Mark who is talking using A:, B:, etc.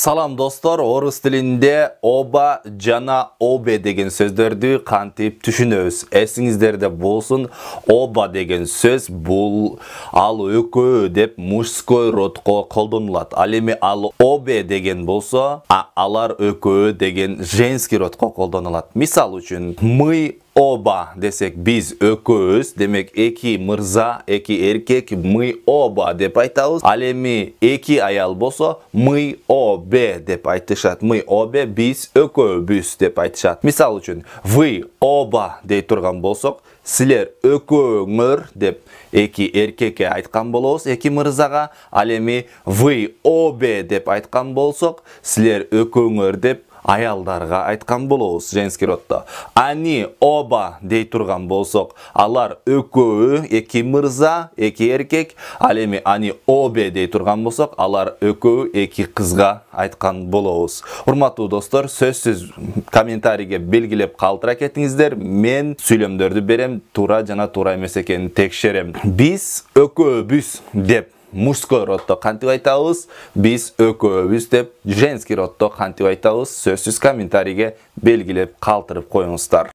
A: Салам достор, орыс тилинде оба жана обе деген сөздөрдү кантип түшүнөбүз. Эсиңиздерде болсун, оба деген сөз бул ал экөө деп мужской родко колдонулат. Ал эми ал обе деген болсо, алар экөө деген женский родко колдонулат. Мисал үчүн, мы оба десек биз экөөбүз, демек эки мырза, эки эркек, мы оба деп айтабыз. Ал эми эки аял болсо, мы обе деп айтышат. Мы обе биз экөөбүз деп айтышат. Мисал үчүн, вы оба дей турган болсок, силер экөөңөр деп эки эркекке айткан болобуз, эки мырзага. Ал эми вы обе деп айткан болсок, силер экөөңөр деп аялдарга айткан болобуз женский роддо. Они оба дей турган болсок, алар экөө, эки мырза, эки эркек. Ал эми они обе дей турган болсок, алар экөө, эки кызга айткан болобуз. Урматтуу достор, сөзсүз комментарийге белгилеп калтыра кетиңиздер. Мен сүйлөмдөрдү берем, туура жана туура эмес экенин текшерем. Биз экөөбүз деп мужской роддо кантип айтабыз, биз экөөбүз деп женский роддо кантип айтабыз, сөзсүз комментарийге белгилеп калтырып коюңуздар.